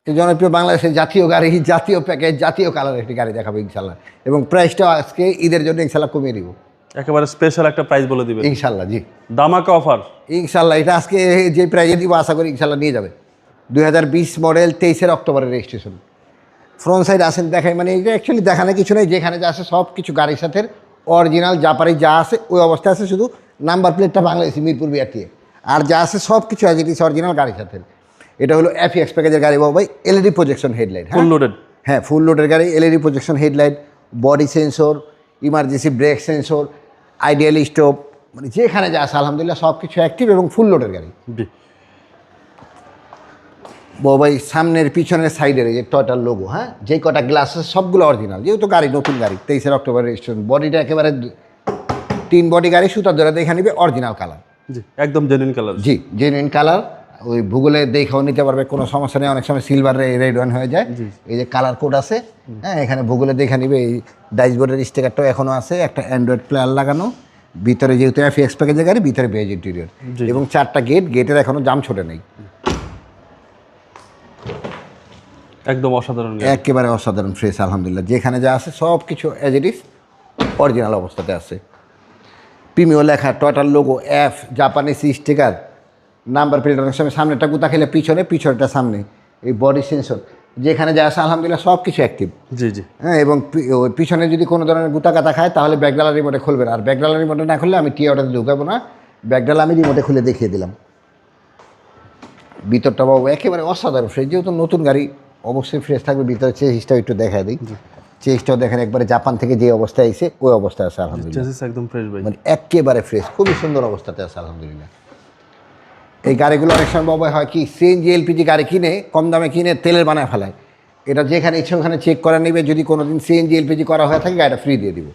জনপ্রিয় বাংলাদেশের জাতীয় গাড়ি, জাতীয় প্যাকেজ, জাতীয় কালার একটি গাড়ি দেখাবো ইনশাল্লাহ। এবং প্রাইসটাও আজকে ঈদের জন্য ইনশাল্লাহ কমিয়ে দিব। একেবারে স্পেশাল একটা প্রাইস বলে দিবেন ইনশাল্লাহ। জি, দামাকা অফার ইনশাল্লাহ। এটা আজকে যে প্রাইজে দিব আশা করি ইনশাল্লাহ নিয়ে যাবে। 2020 মডেল, 23 অক্টোবরের রেজিস্ট্রেশন। ফ্রন্ট সাইড আসেন দেখায়, মানে এটা অ্যাকচুয়ালি দেখানো কিছু নেই, যেখানে যা আছে সব কিছু গাড়ির সাথে অরিজিনাল জাপানি যা আছে ওই অবস্থায় আছে, শুধু নাম্বার প্লেটটা বাংলাদেশি মিরপুর বিআরটিএ, আর যা আছে সব কিছু অ্যাজ ইট ইজ অরিজিনাল গাড়ির সাথে। এটা হলো এফএক্স প্যাকেজের গাড়ি বাবু ভাই। LED projection headlight, full loaded. হ্যাঁ ফুল লোডের গাড়ি। LED projection headlight, body sensor, emergency break sensor, ideal stop, মানে যেখানে যা আছে আলহামদুলিল্লাহ সব কিছু অ্যাক্টিভ এবং ফুল লোডের গাড়ি। জি বাবু ভাই সামনের পিছনের সাইডের এই যে টয়টার লোগো, হ্যাঁ যে কটা গ্লাস আছে সবগুলো অরিজিনাল, যেহেতু গাড়ি নতুন গাড়ি 23 অক্টোবর রেজিস্ট্রেশন। বডিটা একেবারে 3 বডি গাড়ি, সুতার ধরে দেখে নিবে, অরিজিনাল কালার। জি একদম জেনুইন কালার। জি জেনুইন কালার। ওই ভূগোলে দেখেও নিতে পারবে, কোনো সমস্যা নেই। অনেক সময় সিলভার রেড ওয়ান হয়ে যায়। এই যে কালার কোড আছে, হ্যাঁ এখানে ভূগোলে দেখে নিবে। এই ড্যাশবোর্ডের স্টিকারটাও এখনও আছে, একটা অ্যান্ড্রয়েড প্লেয়ার লাগানো। ভিতরে যেহেতু এফএক্স প্যাকেজের গাড়ি, ভিতরে বেজ ইন্টেরিয়র এবং 4টা গেটের এখনও জাম ছোটে নেই। একদম অসাধারণ, একেবারে অসাধারণ ফ্রেশ আলহামদুলিল্লাহ। যেখানে যা আছে সব কিছু অ্যাজ ইট ইজ অরিজিনাল অবস্থাতে আছে। প্রিমিও লেখা, টয়টার logo, F, Japanese sticker, number plate. অনেক সময় সামনেটা গুতা খেলে পিছনে, পিছনেটা সামনে। এই বডি সেন্সর যেখানে যা আছে আলহামদুলিল্লাহ সব কিছু অ্যাক্টিভ। জি জি হ্যাঁ, এবং ওই পিছনে যদি কোনো ধরনের গুতা কাতা খায় তাহলে ব্যাকডালা রিমোটে খুলবে না। আর ব্যাকডালা রিমোটে না খুললে আমি টিয়াটাতে ঢুকাবো না, ব্যাকডালা আমি রিমোটে খুলে দেখিয়ে দিলাম। ভিতরটা বাবু একেবারে অসাধারণ ফ্রেশ, যেহেতু নতুন গাড়ি অবশ্যই ফ্রেশ থাকবে। ভিতরে চেসিসটাও একটু দেখা দিই, চেসিসটাও দেখেন একবারে জাপান থেকে যে অবস্থায় এসে ওই অবস্থায় আছে আলহামদুলিল্লাহ। চেসিস একদম ফ্রেশ ভাই, মানে একেবারে ফ্রেশ, খুবই সুন্দর অবস্থাতে আছে আলহামদুলিল্লাহ। এই গাড়িগুলো অনেক সময় বাবা হয় কি, সিএনজি এলপিজি গাড়ি কিনে কম দামে কিনে তেলের বানায় ফেলায়। এটা যেখানে ইচ্ছে ওখানে চেক করে নেবে, যদি কোনো দিন সিএনজি এলপিজি করা হয়ে থাকে গাড়িটা ফ্রি দিয়ে দিব।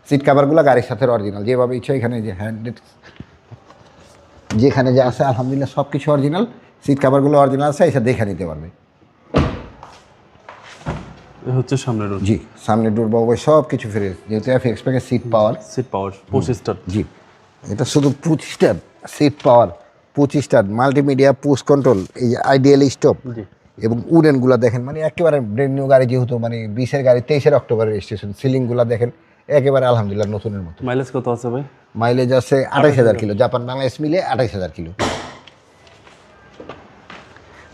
সিট কাভারগুলো গাড়ির সাথে অরিজিনাল, যেভাবে ইচ্ছে এখানে যে হ্যান্ডেড যেখানে যা আছে আলহামদুলিল্লাহ সব কিছু অরিজিনাল। সিট কাভারগুলো অরিজিনাল আছে, এসে দেখে নিতে পারবে। হচ্ছে সামনের ডোর। জি সামনের ডোর বাবু সব কিছু ফ্রেশ, যেহেতু এফএক্স প্যাকেজ। সিট পাওয়ার 25 জি, এটা শুধু 25টা সিট পাওয়ার, 25টা মাল্টিমিডিয়া, পুশ কন্ট্রোল, এই যে আইডিয়াল স্টপ এবং উডেনগুলো দেখেন, মানে একেবারে ব্র্যান্ড নিউ গাড়ি, যেহেতু মানে 20 গাড়ি 23 অক্টোবরের রেজিস্ট্রেশন। সিলিংগুলো দেখেন একেবারে আলহামদুলিল্লাহ নতুনের মতো। মাইলেজ কত আছে ভাই? মাইলেজ আছে 28,000 কিলো, জাপান বাংলাদেশ মিলে 28,000 কিলো।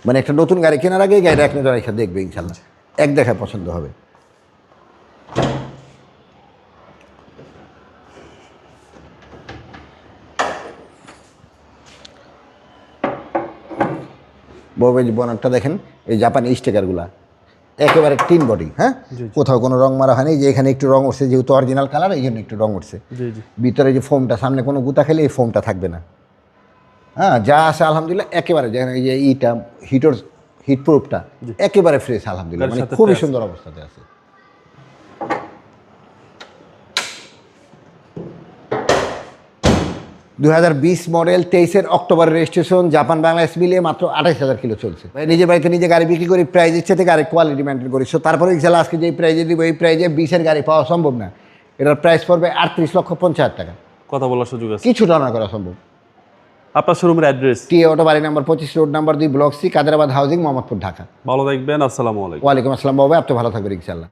মানে একটা নতুন গাড়ি কেনার আগে গাড়িটা এক নজর এসে দেখবে ইনশাল্লাহ, এক দেখায় পছন্দ হবে। ববেজ বনারটা দেখেন, এই জাপানি স্টিকারগুলা একেবারে 3 বডি, হ্যাঁ কোথাও কোনো রং মারা হয়নি। যে এখানে একটু রং উঠছে, যেহেতু অরিজিনাল কালার এই জন্য একটু রং উঠছে। ভিতরে যে ফোমটা, সামনে কোনো গুতা খেলে এই ফোমটা থাকবে না। হ্যাঁ যা আছে আলহামদুলিল্লাহ একেবারে, যেখানে এই যে ইটা হিট প্রুফটা একেবারে ফ্রেশ আলহামদুলিল্লাহ, মানে খুবই সুন্দর অবস্থাতে আছে। দুই 2020 মডেল, 23 অক্টোবরের রেজিস্ট্রেশন, জাপান বাংলাদেশ মিলিয়ে মাত্র 28,000 কিলো চলছে। নিজের বাড়িতে নিজে গাড়ি বিক্রি করি, প্রাইস ইচ্ছে থেকে আরেক কোয়ালিটি মেনটেন করি। সো তারপরে ইনশাল্লাহ আজকে যেই প্রাইজে দিব এই প্রাইজে 20 গাড়ি পাওয়া সম্ভব না। এটার প্রাইস পড়বে 38,50,000 টাকা। কথা বলার সুযোগ আছে, কিছু টানা করা সম্ভব। আপনার শোরুমের অ্যাড্রেস? টিএ অটো, বাড়ি number 25, road number 2, block C, Kaderabad housing, Mohammadpur, Dhaka. ভালো থাকবেন, আসসালামু আলাইকুম। ওয়ালাইকুম আসসালাম বাবা, আপনি ভালো থাকবেন ইনশাল্লাহ।